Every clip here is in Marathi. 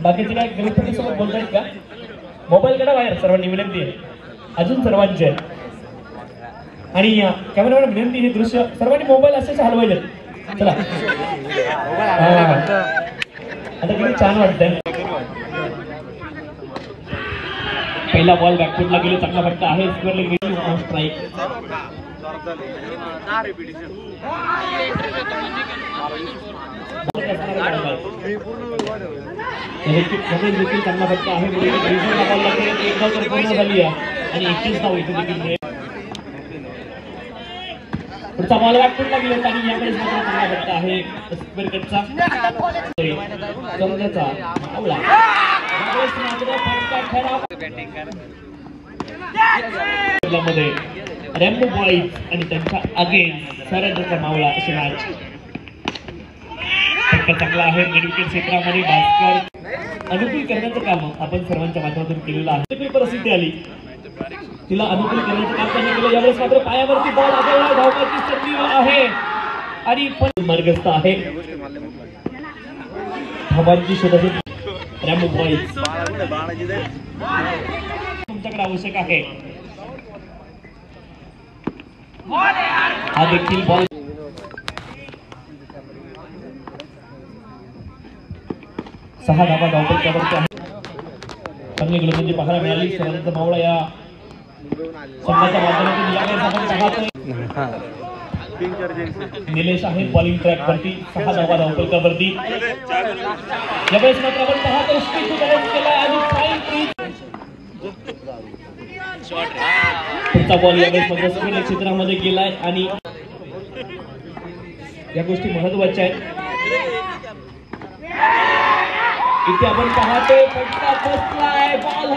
बाकीचे काय गर्लफ्रेंड सोबत बोलतायत का? मोबाईल काढा बाहेर, सर्वांनी विनंती आहे, अजून सर्वांची आहे. आणि कॅमेरामॅन विनंती, हे दृश्य सर्वांनी मोबाईल असेच हलवायचे. चला आता किती छान वाटतंय. पहिला बॉल बॅकफुटला गेलो, चांगला फटका आहे, स्क्वेअरला गेली, स्ट्राईक. चांगला फटका आहे, पूर्ण झाली आहे आणि 21 धाव इथे देखील. पुढचा बॉल बॅकफुटला गेलो आणि याकडे चांगला फटका आहे, स्क्वेअर कटचा चौथ्याचा आवला. मध्ये रॅम्बो बॉईज आणि त्यांच्या अगेन्स्ट सरेंद्रचा मावळा अशी मॅच. फटका चांगला आहे, मिड विकेट क्षेत्रामध्ये भास्कर अनुकूल करण्याचं काम आपण सर्वांच्या माध्यमातून केलेलं आहे. प्रसिद्धी आली, तिला अनुकूल करण्याचं काम त्यांनी केलं. यावेळेस मात्र पायावरती बॉल आदळला, धावण्याची संधी आहे आणि पण मार्गस्थ आहे. धावांची शोधाशोध रॅम्बो बॉईज तुमच्याकडे आवश्यक आहे. हा देखील बॉल सहा धावा धावपट्ट्यावरती आहे. चांगली गोलंदाजी पाहायला मिळाली सरेंद्रचा मावळा या संघाच्या माध्यमातून. यावेळेस आपण पाहतोय निलेश आहे बॉलिंग ट्रॅक वरती, 6 धावा धावपट्ट्यावरती. यावेळेस मात्र आपण पाहतोय पुढचा बॉल यावेळेस मात्र स्पिन क्षेत्रामध्ये गेलाय आणि या गोष्टी महत्वाच्या आहेत. इथे आपण पाहतोय फटका बसलाय, बॉल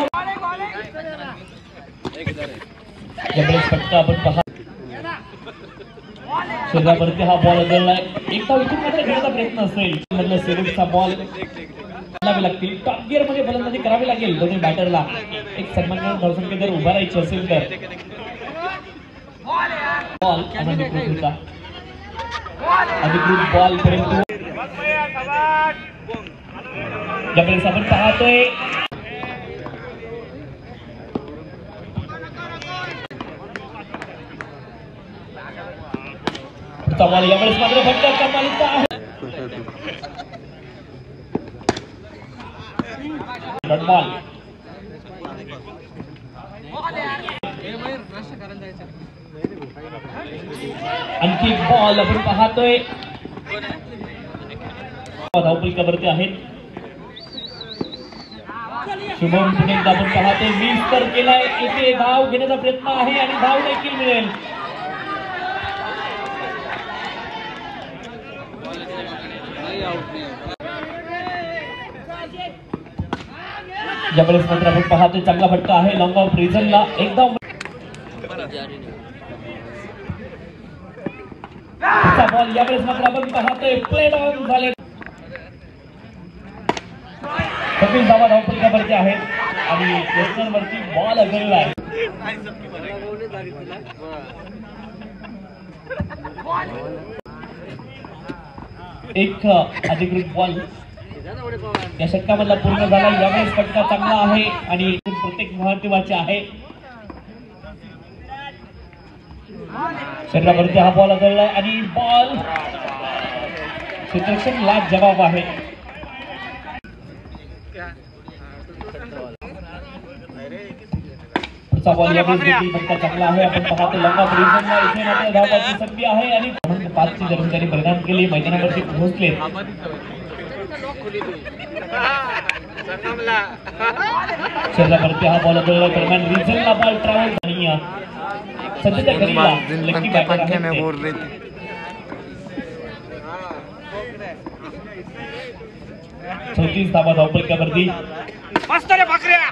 यावेळेस फटका आपण पाहतो शरीरावरती हा बॉल आदळलाय. एक धाव इथून मात्र घेण्याचा प्रयत्न असेल, मधला शेवटचा बॉल लागतील. टॉप गिअर मध्ये फलंदाजी करावी लागेल दोन्ही बॅटरला. एक सन्मानजनक धावसंख्या जर उभा राहायची असेल तर बॉल अनधिकृत होता, अधिकृत बॉल परंतु यावेळेस आपण पाहतोय बॉल यावेळेस मात्र फटका कमालीचा आहे. बॉल आणखी बॉल आपण पाहतोय धावपट्टीवरती आहेत. शुभम पुणे आपण पाहतोय मिस तर केलाय, इथे धाव घेण्याचा प्रयत्न आहे आणि धाव देखील मिळेल. यावेळेस मात्र आपण पाहतोय चांगला फटका आहे, लॉंग ऑफ रिझनला एकदा बॉल. यावेळेस मात्र आपण पाहतोय प्ले डाऊन झाले. 26 धावा धावपट्ट्यावरती आहेत आणि वेस्टर्न वरती बॉल आदळला आहे. एक अधिकृत बॉल या षटकामधला पूर्ण झाला. यावेळेस फटका चांगला आहे आणि प्रत्येक महत्वाचे आहे. शरीरावरती हा बॉल आदळलाय आणि बॉल क्षेत्ररक्षण लाभ जवाब आहे. पुढचा बॉल यावेळेस देखील फटका चांगला आहे. आपण पाहतो लंबा रिझनला इथे मात्र धावाची संधी आहे आणि 5ची जबाबदारी परिणाम केली, मैदानावरती पोहोचले. शरीरावरती हा बॉल आदळला दरम्यान रिझनला बॉल ट्रॅव्हल आणि सध्याच्या घडीला लकी बॅटर आहे. 36 धावा धावपट्ट्यावरती.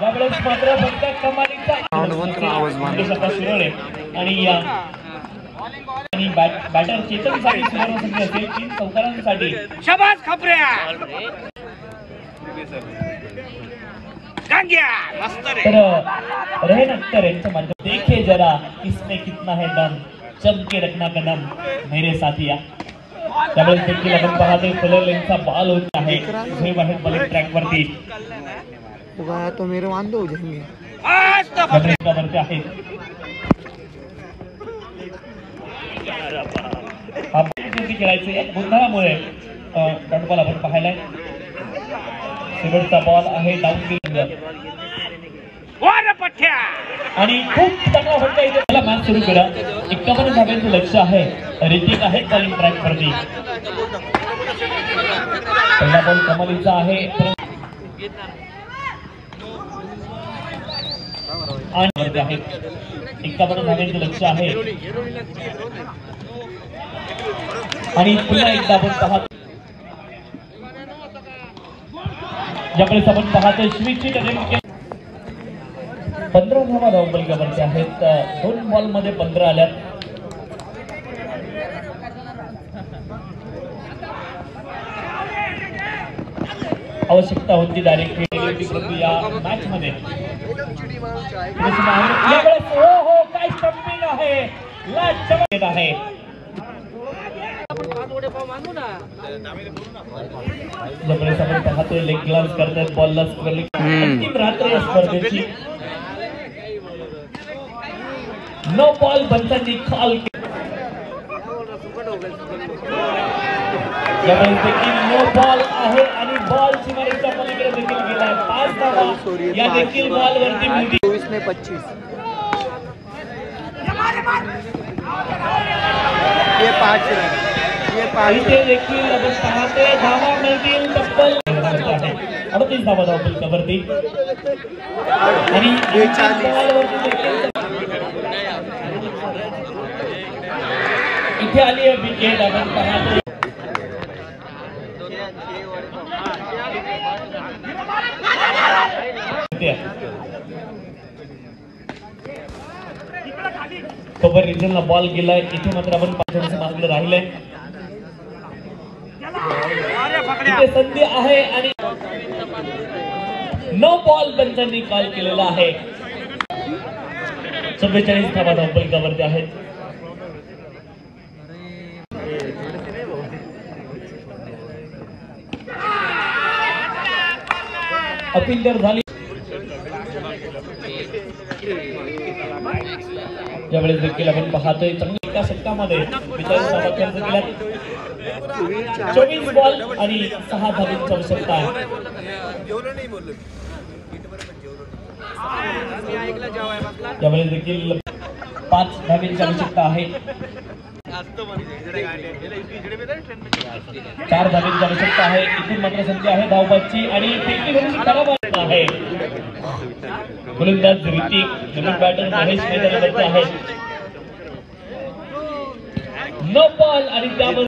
यावेळेस मात्र फटका कमालीचा आणि बॅटर चेतनसाठी सुवर्णसंधी असेल 3 चौकारांसाठी. शाबास खापऱ्या. तर रहन अख्तर यांच्या माध्यमात देखे जरा इसमें कितना है दम, चमके रखना कदम मेरे साथिया. त्यामुळे देखील आपण पाहतोय फुलर लेनचा बॉल होत आहे झेब आहे बॉलिंग ट्रॅक वरती तो मेरे वांदो हो जाएंगे वरती आहे खेळायचे गोंधळामुळे डॉट बॉल आपण पाहायलाय शेवटचा बॉल आहे डाऊन आणि खूप चांगला फटका इथे मला मॅच सुरू करा 51 धाब्यांचं लक्ष आहे ऋतिक आहे बॉलिंग ट्रॅक वरती पहिला बॉल कमालीचा आहे आणि वरती आहे 51 धाब्यांचं लक्ष आहे आणि पुन्हा एकदा आपण पाहतो ज्यावेळेस आपण पाहतोय स्विच 15 धावा धावपलकावरती आहेत 2 बॉल मध्ये 15 आल्यात आवश्यकता होती डायरेक्ट खेळली होती परंतु या मॅच मध्ये हो काय स्टंपिंग आहे लास्ट चमक आहे ज्यावेळेस आपण पाहतोय लेग ग्लान्स करतात बॉलला अंतिम रात्र या स्पर्धेची नो बॉल पंचांनी कॉल यावेळेस देखील नो बॉल आहे आणि बॉल सीमारेषेच्या पलीकडे देखील गेलाय 5 धावा या देखील बॉल वरती मिळतील 24 में 25 ये 5 रन ये 5 इथे देखील आपण पाहतोय धावा मिळतील तब्बल 38 धावा धावपलकावरती आणि 42 इथे आली आहे विकेट आपण पाहतोय कव्हर रिजनला बॉल गेलाय इथे मात्र आपण पाचवण्याचं मागलं राहिलंय इथे संधी आहे आणि नो बॉल पंचांनी कॉल केलेला आहे 44 धावा धावपलकावरती आहेत अपील तर झाली ज्यावेळेस देखील आपण पाहतोय चांगली एका षटकामध्ये 42 धावा खर्च केल्यात 24 बॉल आणि 6 धावांची आवश्यकता आहे ज्यावेळेस देखील 5 धावांची आवश्यकता आहे 4 धावांची आवश्यकता आहे इथून मात्र संधी आहे धावबाची आणि खराब आहे गोलंदाज ऋतिक नवीन बॅटर महेश मैदानावरती आहे नो बॉल आणि त्यावर